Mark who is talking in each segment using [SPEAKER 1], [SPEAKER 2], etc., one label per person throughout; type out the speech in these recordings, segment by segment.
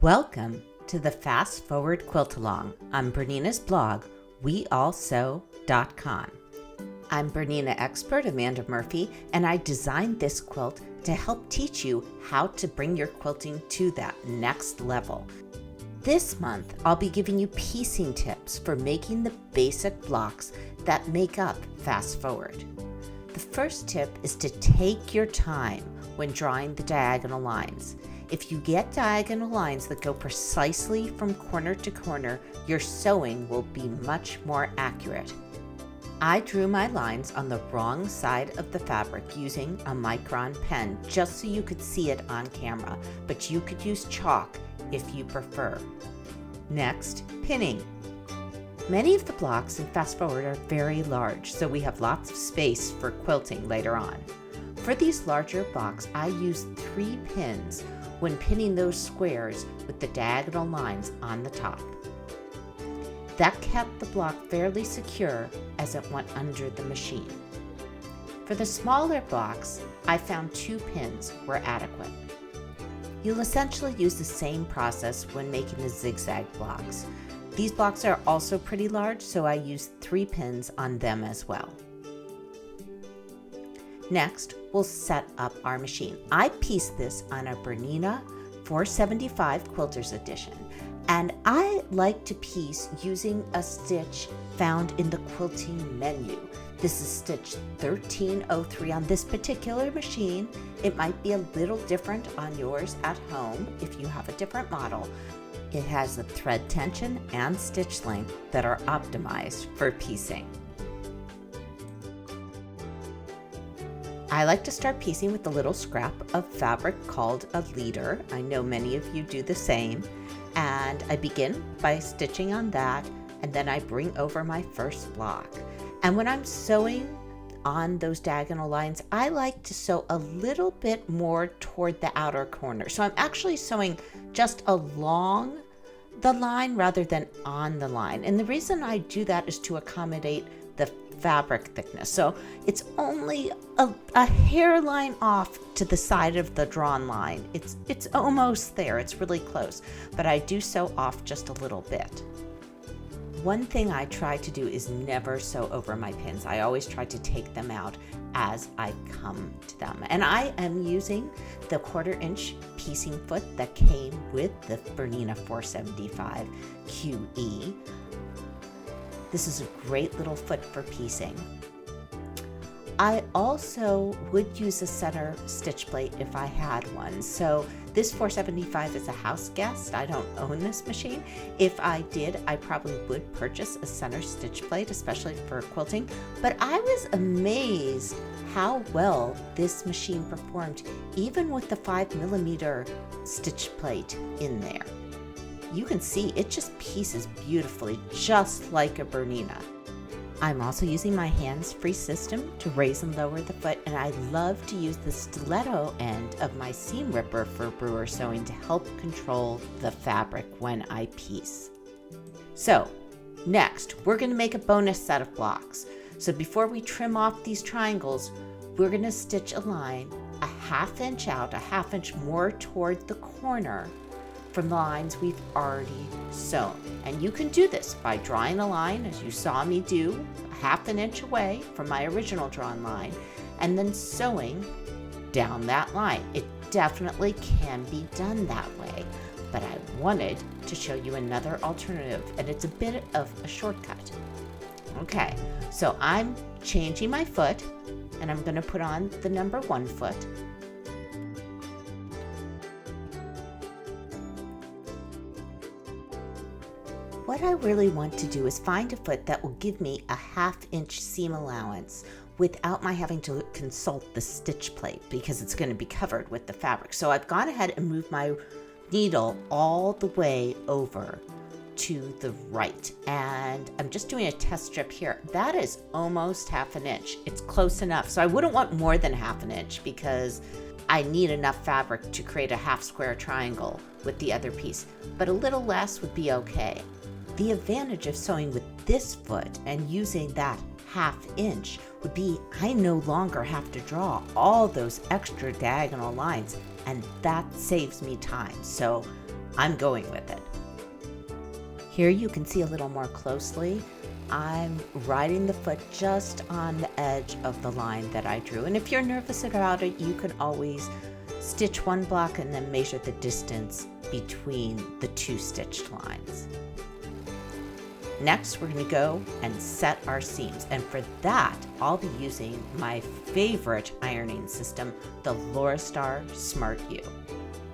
[SPEAKER 1] Welcome to the Fast Forward Quilt Along on Bernina's blog, WeAllSew.com. I'm Bernina expert Amanda Murphy, and I designed this quilt to help teach you how to bring your quilting to that next level. This month, I'll be giving you piecing tips for making the basic blocks that make up Fast Forward. The first tip is to take your time when drawing the diagonal lines. If you get diagonal lines that go precisely from corner to corner, your sewing will be much more accurate. I drew my lines on the wrong side of the fabric using a micron pen just so you could see it on camera, but you could use chalk if you prefer. Next, pinning. Many of the blocks in Fast Forward are very large, so we have lots of space for quilting later on. For these larger blocks, I used 3 pins when pinning those squares with the diagonal lines on the top. That kept the block fairly secure as it went under the machine. For the smaller blocks, I found 2 pins were adequate. You'll essentially use the same process when making the zigzag blocks. These blocks are also pretty large, so I used 3 pins on them as well. Next, we'll set up our machine. I pieced this on a Bernina 475 Quilters Edition, and I like to piece using a stitch found in the quilting menu. This is stitch 1303 on this particular machine. It might be a little different on yours at home if you have a different model. It has the thread tension and stitch length that are optimized for piecing. I like to start piecing with a little scrap of fabric called a leader. I know many of you do the same. And I begin by stitching on that, and then I bring over my first block. And when I'm sewing on those diagonal lines, I like to sew a little bit more toward the outer corner. So I'm actually sewing just along the line rather than on the line. And the reason I do that is to accommodate the fabric thickness. So it's only a hairline off to the side of the drawn line. It's almost there, it's really close, but I do sew off just a little bit. One thing I try to do is never sew over my pins. I always try to take them out as I come to them. And I am using the 1/4 inch piecing foot that came with the Bernina 475 QE. This is a great little foot for piecing. I also would use a center stitch plate if I had one. So this 475 is a house guest. I don't own this machine. If I did, I probably would purchase a center stitch plate, especially for quilting. But I was amazed how well this machine performed, even with the 5mm stitch plate in there. You can see it just pieces beautifully, just like a Bernina. I'm also using my hands-free system to raise and lower the foot, and I love to use the stiletto end of my seam ripper for brewer sewing to help control the fabric when I piece. So next, we're going to make a bonus set of blocks. So before we trim off these triangles, we're going to stitch a line a 1/2 inch out, a 1/2 inch more toward the corner from the lines we've already sewn. And you can do this by drawing a line, as you saw me do, a 1/2 inch away from my original drawn line, and then sewing down that line. It definitely can be done that way, but I wanted to show you another alternative, and it's a bit of a shortcut. Okay, so I'm changing my foot, and I'm going to put on the number 1 foot. What I really want to do is find a foot that will give me a 1/2 inch seam allowance without my having to consult the stitch plate because it's going to be covered with the fabric. So I've gone ahead and moved my needle all the way over to the right, and I'm just doing a test strip here. That is almost 1/2 inch. It's close enough. So I wouldn't want more than 1/2 inch because I need enough fabric to create a 1/2 square triangle with the other piece, but a little less would be okay. The advantage of sewing with this foot and using that 1/2 inch would be I no longer have to draw all those extra diagonal lines, and that saves me time. So I'm going with it. Here you can see a little more closely. I'm riding the foot just on the edge of the line that I drew. And if you're nervous about it, you can always stitch one block and then measure the distance between the two stitched lines. Next, we're going to go and set our seams. And for that, I'll be using my favorite ironing system, the Lorastar Smart U.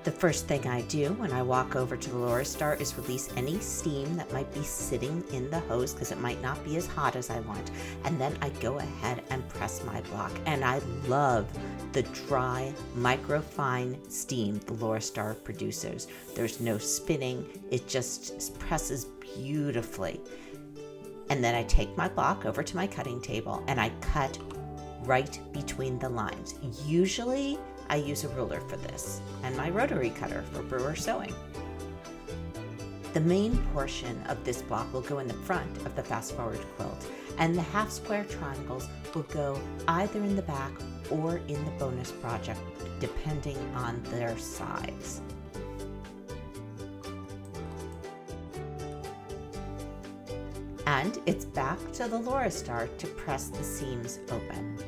[SPEAKER 1] The first thing I do when I walk over to the Lorastar is release any steam that might be sitting in the hose because it might not be as hot as I want. And then I go ahead and press my block. And I love the dry, microfine steam the Lorastar produces. There's no spinning. It just presses beautifully. And then I take my block over to my cutting table and I cut right between the lines. Usually I use a ruler for this and my rotary cutter for brewer sewing. The main portion of this block will go in the front of the fast forward quilt, and the half square triangles will go either in the back or in the bonus project, depending on their size. And it's back to the Lorastar to press the seams open.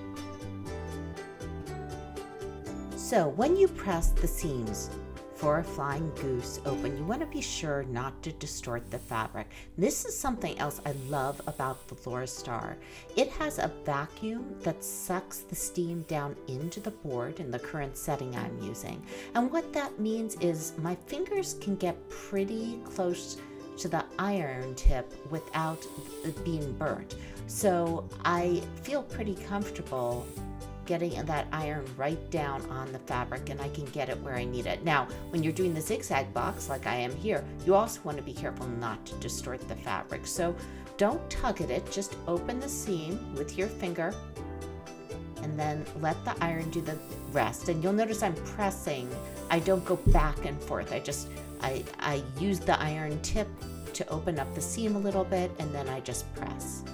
[SPEAKER 1] So when you press the seams for a flying goose open, you want to be sure not to distort the fabric. This is something else I love about the Lorastar. It has a vacuum that sucks the steam down into the board in the current setting I'm using. And what that means is my fingers can get pretty close to the iron tip without it being burnt. So I feel pretty comfortable getting that iron right down on the fabric, and I can get it where I need it. Now, when you're doing the zigzag box like I am here, you also want to be careful not to distort the fabric. So don't tug at it, just open the seam with your finger and then let the iron do the rest. And you'll notice I'm pressing, I don't go back and forth. I use the iron tip to open up the seam a little bit, and then I just press.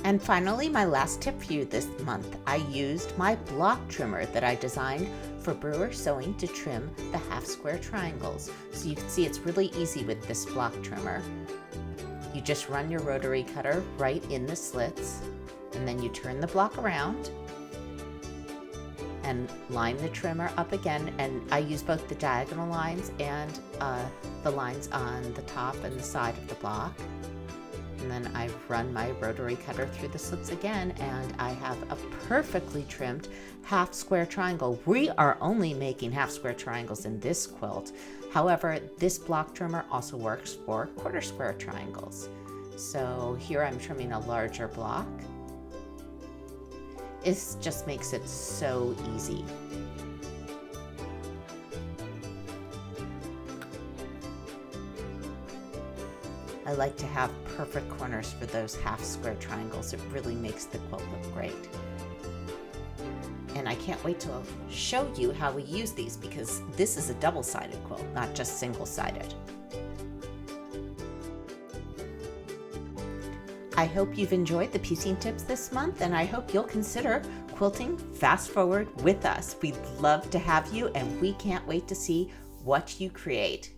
[SPEAKER 1] And finally, my last tip for you this month, I used my block trimmer that I designed for brewer sewing to trim the half square triangles. So you can see it's really easy with this block trimmer. You just run your rotary cutter right in the slits, and then you turn the block around and line the trimmer up again. And I use both the diagonal lines and the lines on the top and the side of the block. And then I run my rotary cutter through the slits again, and I have a perfectly trimmed half square triangle. We are only making half square triangles in this quilt. However, this block trimmer also works for quarter square triangles. So here I'm trimming a larger block. It just makes it so easy. I like to have perfect corners for those half square triangles. It really makes the quilt look great. And I can't wait to show you how we use these, because this is a double-sided quilt, not just single-sided. I hope you've enjoyed the piecing tips this month, and I hope you'll consider quilting fast forward with us. We'd love to have you, and we can't wait to see what you create.